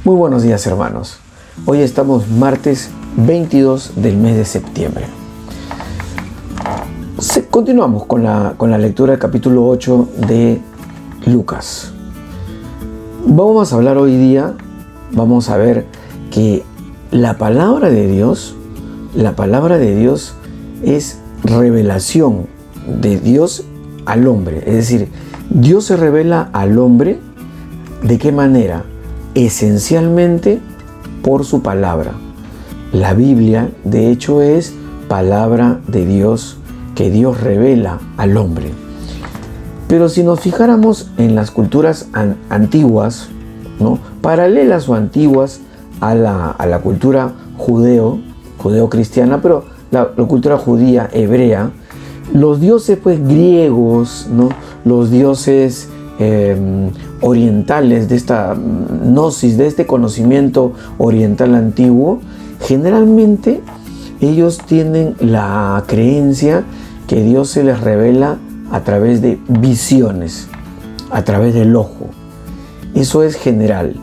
Muy buenos días, hermanos. Hoy estamos martes 22 del mes de septiembre. Continuamos con la lectura del capítulo 8 de Lucas. Vamos a hablar hoy día, vamos a ver que la palabra de Dios es revelación de Dios al hombre. Es decir, Dios se revela al hombre, ¿de qué manera? Esencialmente por su palabra. La Biblia, de hecho, es palabra de Dios que Dios revela al hombre. Pero si nos fijáramos en las culturas antiguas, ¿no?, paralelas o antiguas a la cultura judeo-cristiana, pero la cultura judía, hebrea, los dioses pues griegos, ¿no?, los dioses orientales de esta gnosis, de este conocimiento oriental antiguo, generalmente ellos tienen la creencia que Dios se les revela a través de visiones, a través del ojo. Eso es general.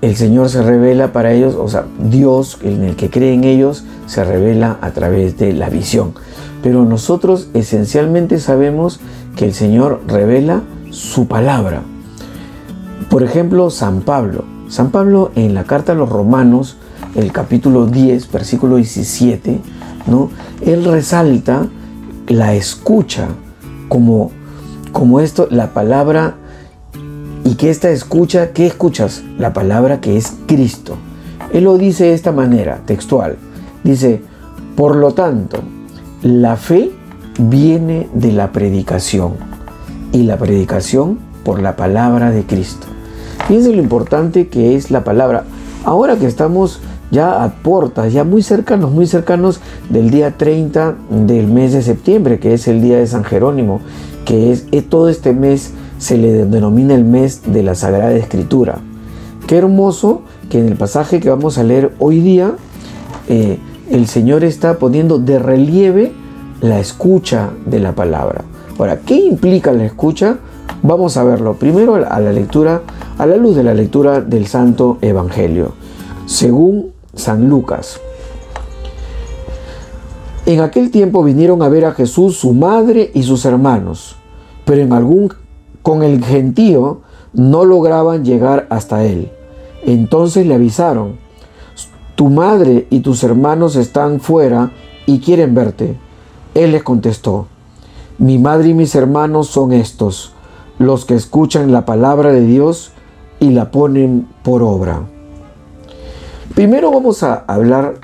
El Señor se revela para ellos, o sea, Dios en el que creen ellos se revela a través de la visión. Pero nosotros esencialmente sabemos que el Señor revela su palabra. Por ejemplo, San Pablo en la carta a los Romanos, el capítulo 10, versículo 17, ¿no?, él resalta la escucha como esto, la palabra, y que esta escucha, ¿qué escuchas? La palabra que es Cristo. Él lo dice de esta manera, textual. Dice, por lo tanto, la fe viene de la predicación, y la predicación por la palabra de Cristo. Fíjense lo importante que es la palabra. Ahora que estamos ya a puertas, ya muy cercanos del día 30 del mes de septiembre, que es el día de San Jerónimo, que es todo este mes se le denomina el mes de la Sagrada Escritura. Qué hermoso que en el pasaje que vamos a leer hoy día, el Señor está poniendo de relieve la escucha de la palabra. Ahora, ¿qué implica la escucha? Vamos a verlo primero a la luz de la lectura del Santo Evangelio, según San Lucas. En aquel tiempo vinieron a ver a Jesús su madre y sus hermanos, pero con el gentío no lograban llegar hasta él. Entonces le avisaron: tu madre y tus hermanos están fuera y quieren verte. Él les contestó: mi madre y mis hermanos son estos, los que escuchan la palabra de Dios y la ponen por obra. Primero vamos a hablar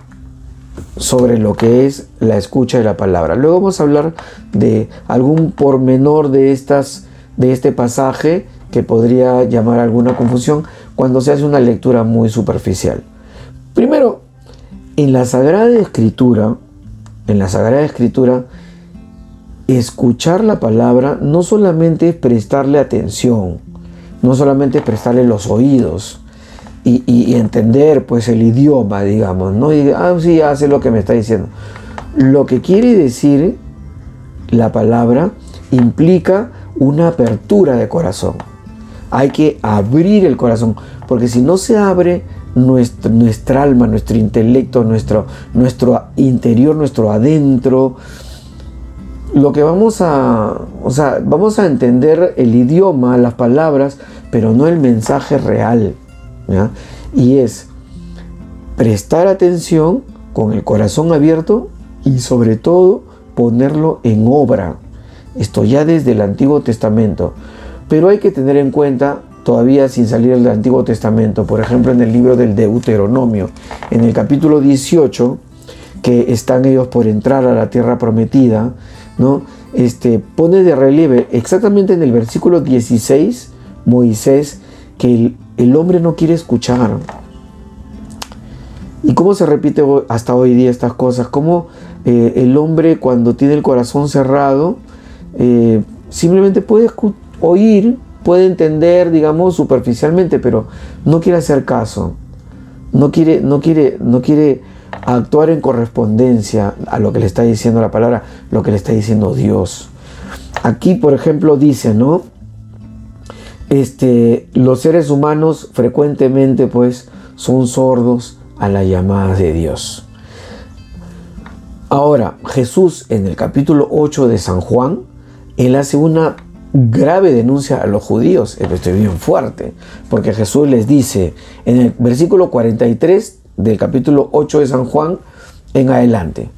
sobre lo que es la escucha de la palabra. Luego vamos a hablar de algún pormenor de este pasaje que podría llamar alguna confusión cuando se hace una lectura muy superficial. Primero, en la Sagrada Escritura, escuchar la palabra no solamente es prestarle atención, no solamente es prestarle los oídos y entender pues el idioma, digamos, ¿no? Y sí, hace lo que me está diciendo. Lo que quiere decir la palabra implica una apertura de corazón. Hay que abrir el corazón, porque si no se abre nuestra alma, nuestro intelecto, nuestro interior, nuestro adentro, lo que vamos a entender el idioma, las palabras, pero no el mensaje real, ¿ya? Y es prestar atención con el corazón abierto y sobre todo ponerlo en obra. Esto ya desde el Antiguo Testamento. Pero hay que tener en cuenta, todavía sin salir del Antiguo Testamento, por ejemplo en el libro del Deuteronomio, en el capítulo 18, que están ellos por entrar a la tierra prometida, ¿no? Pone de relieve exactamente en el versículo 16, Moisés, que el hombre no quiere escuchar. ¿Y cómo se repite hasta hoy día estas cosas? Cómo el hombre, cuando tiene el corazón cerrado, simplemente puede oír, puede entender, digamos, superficialmente, pero no quiere hacer caso, no quiere actuar en correspondencia a lo que le está diciendo la palabra, lo que le está diciendo Dios. Aquí, por ejemplo, dice, ¿no? los seres humanos frecuentemente pues son sordos a las llamadas de Dios. Ahora, Jesús en el capítulo 8 de San Juan, él hace una grave denuncia a los judíos. Esto es bien fuerte, porque Jesús les dice en el versículo 43 del capítulo 8 de San Juan en adelante,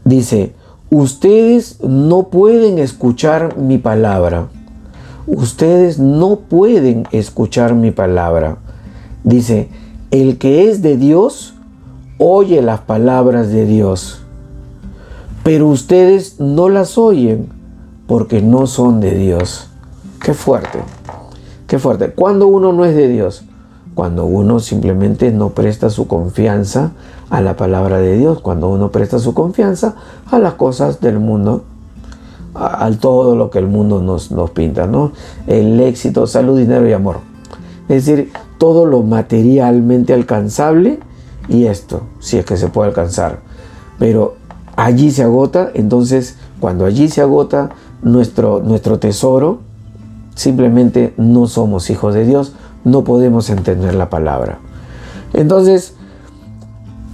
dice: ustedes no pueden escuchar mi palabra. Ustedes no pueden escuchar mi palabra. Dice: el que es de Dios oye las palabras de Dios, pero ustedes no las oyen porque no son de Dios. Qué fuerte, qué fuerte. ¿Cuándo uno no es de Dios? Cuando uno simplemente no presta su confianza a la palabra de Dios, cuando uno presta su confianza a las cosas del mundo, a todo lo que el mundo nos pinta, ¿no? El éxito, salud, dinero y amor. Es decir, todo lo materialmente alcanzable, y esto, si es que se puede alcanzar. Pero allí se agota. Entonces, cuando allí se agota nuestro tesoro, simplemente no somos hijos de Dios, no podemos entender la palabra. Entonces,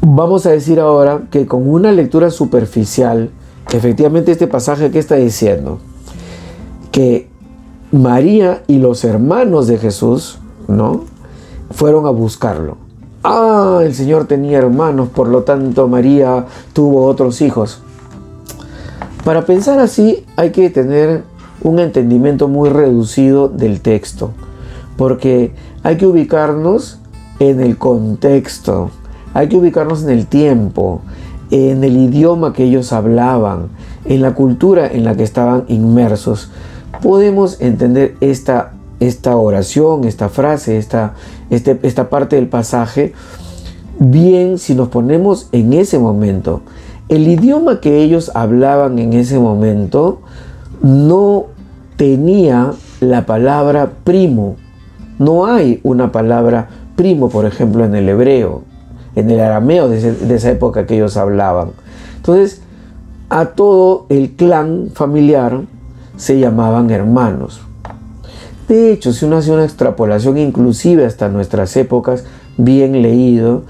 vamos a decir ahora que con una lectura superficial, efectivamente este pasaje que está diciendo que María y los hermanos de Jesús, ¿no?, fueron a buscarlo. El Señor tenía hermanos, por lo tanto María tuvo otros hijos. Para pensar así hay que tener un entendimiento muy reducido del texto, porque hay que ubicarnos en el contexto, hay que ubicarnos en el tiempo, en el idioma que ellos hablaban, en la cultura en la que estaban inmersos. Podemos entender esta oración, esta frase, esta parte del pasaje bien si nos ponemos en ese momento. El idioma que ellos hablaban en ese momento no tenía la palabra primo. No hay una palabra primo, por ejemplo, en el hebreo, en el arameo de esa época que ellos hablaban. Entonces, a todo el clan familiar se llamaban hermanos. De hecho, si uno hace una extrapolación inclusive hasta nuestras épocas, bien leído,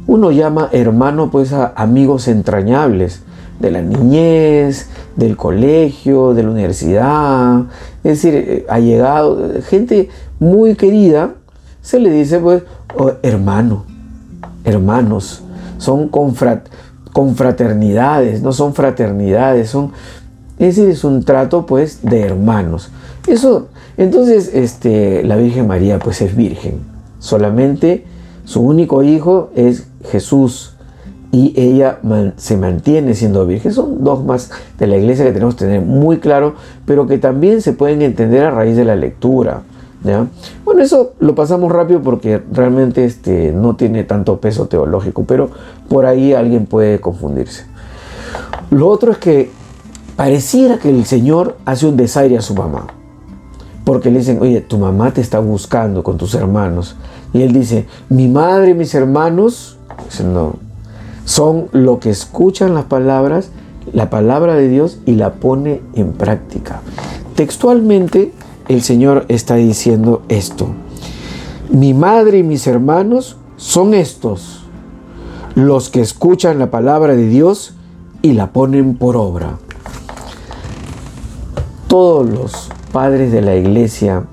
uno llama hermano pues a amigos entrañables de la niñez, del colegio, de la universidad, es decir, allegado, gente muy querida, se le dice pues hermano, hermanos. Son confraternidades, no son fraternidades, es decir, es un trato pues de hermanos. Eso, entonces la Virgen María pues es virgen, solamente su único hijo es Jesús y ella se mantiene siendo virgen. Son dogmas de la iglesia que tenemos que tener muy claro, pero que también se pueden entender a raíz de la lectura, ¿ya? Bueno, eso lo pasamos rápido porque realmente no tiene tanto peso teológico, pero por ahí alguien puede confundirse. Lo otro es que pareciera que el Señor hace un desaire a su mamá, porque le dicen: oye, tu mamá te está buscando con tus hermanos. Y él dice: mi madre y mis hermanos, no, son los que escuchan las palabras, la palabra de Dios, y la pone en práctica. Textualmente, el Señor está diciendo esto: mi madre y mis hermanos son estos, los que escuchan la palabra de Dios y la ponen por obra. Todos los padres de la iglesia,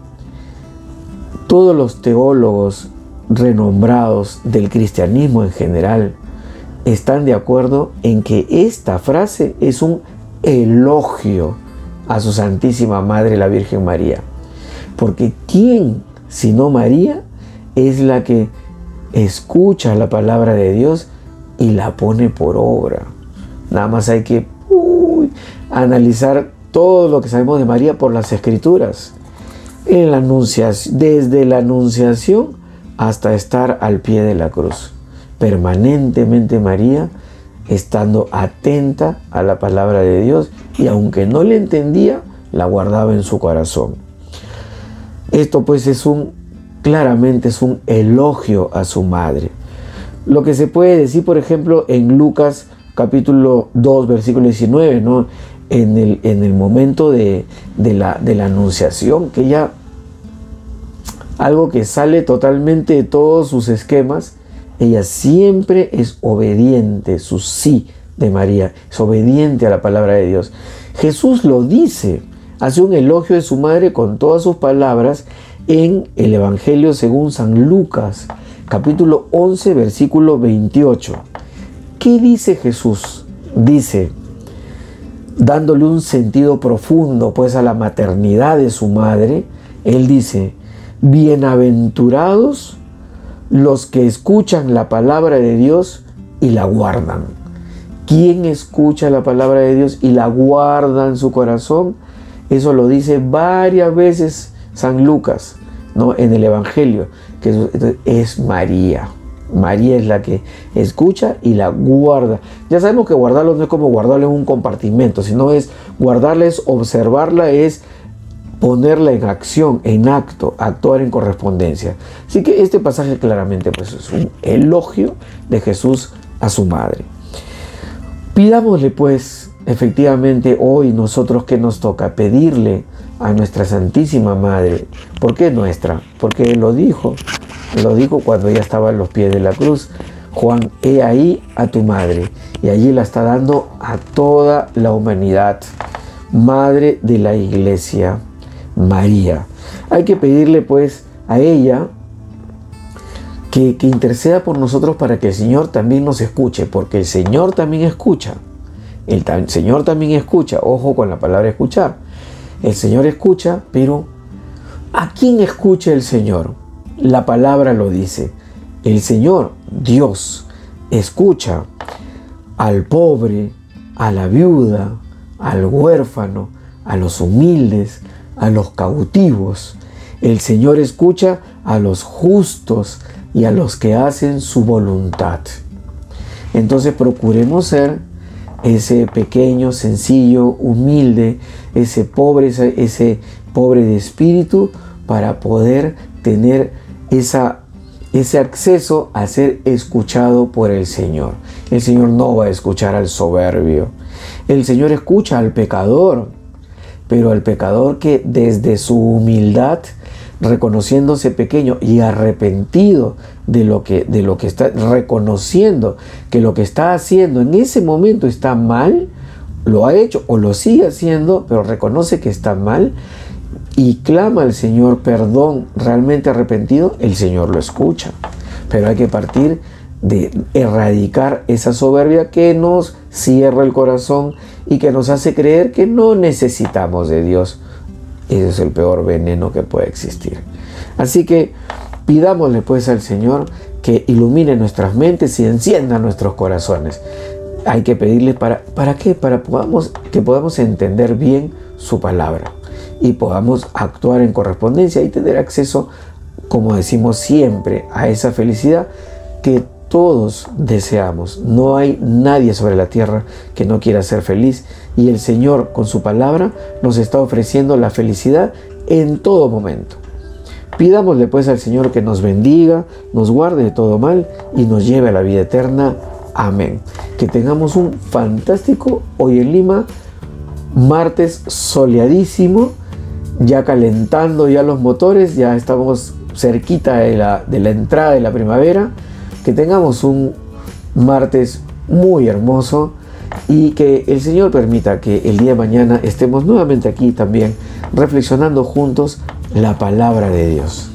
todos los teólogos renombrados del cristianismo en general, están de acuerdo en que esta frase es un elogio a su Santísima Madre, la Virgen María. Porque ¿quién, sino María, es la que escucha la palabra de Dios y la pone por obra? Nada más hay que analizar todo lo que sabemos de María por las Escrituras. En la anunciación, desde la Anunciación hasta estar al pie de la cruz. Permanentemente María estando atenta a la palabra de Dios, y aunque no le entendía, la guardaba en su corazón. Esto pues claramente es un elogio a su madre. Lo que se puede decir, por ejemplo, en Lucas capítulo 2, versículo 19, ¿no? En el momento de la anunciación, que ella algo que sale totalmente de todos sus esquemas. Ella siempre es obediente, su sí de María, es obediente a la palabra de Dios. Jesús lo dice, hace un elogio de su madre con todas sus palabras en el Evangelio según San Lucas, capítulo 11, versículo 28. ¿Qué dice Jesús? Dice, dándole un sentido profundo pues a la maternidad de su madre, él dice, bienaventurados los que escuchan la palabra de Dios y la guardan. ¿Quién escucha la palabra de Dios y la guarda en su corazón? Eso lo dice varias veces San Lucas, ¿no? En el Evangelio, que es María. María es la que escucha y la guarda. Ya sabemos que guardarlo no es como guardarlo en un compartimento, sino es guardarla, es observarla, es ponerla en acción, en acto, actuar en correspondencia. Así que este pasaje claramente pues, es un elogio de Jesús a su madre. Pidámosle pues efectivamente hoy nosotros que nos toca pedirle a nuestra Santísima Madre. ¿Por qué nuestra? Porque Él lo dijo cuando ella estaba a los pies de la cruz. Juan, he ahí a tu madre. Y allí la está dando a toda la humanidad. Madre de la Iglesia, María. Hay que pedirle pues a ella que interceda por nosotros para que el Señor también nos escuche, porque el Señor también escucha. El Señor también escucha, ojo con la palabra escuchar. El Señor escucha, pero ¿a quién escucha el Señor? La palabra lo dice. El Señor, Dios, escucha al pobre, a la viuda, al huérfano, a los humildes, a los cautivos. El Señor escucha a los justos y a los que hacen su voluntad. Entonces procuremos ser ese pequeño, sencillo, humilde, ese pobre de espíritu, para poder tener ese acceso a ser escuchado por el Señor. El Señor no va a escuchar al soberbio. El Señor escucha al pecador, pero al pecador que desde su humildad, reconociéndose pequeño y arrepentido de lo que está, reconociendo que lo que está haciendo en ese momento está mal, lo ha hecho o lo sigue haciendo, pero reconoce que está mal y clama al Señor perdón, realmente arrepentido, el Señor lo escucha. Pero hay que partir de erradicar esa soberbia que nos cierra el corazón y que nos hace creer que no necesitamos de Dios. Ese es el peor veneno que puede existir. Así que pidámosle pues al Señor que ilumine nuestras mentes y encienda nuestros corazones. Hay que pedirle ¿para qué? Para que podamos entender bien su palabra y podamos actuar en correspondencia y tener acceso, como decimos siempre, a esa felicidad que todos deseamos. No hay nadie sobre la tierra que no quiera ser feliz, y el Señor con su palabra nos está ofreciendo la felicidad en todo momento. Pidámosle pues al Señor que nos bendiga, nos guarde de todo mal y nos lleve a la vida eterna. Amén. Que tengamos un fantástico hoy en Lima, martes soleadísimo, ya calentando ya los motores, ya estamos cerquita de la entrada de la primavera. Que tengamos un martes muy hermoso y que el Señor permita que el día de mañana estemos nuevamente aquí también reflexionando juntos la palabra de Dios.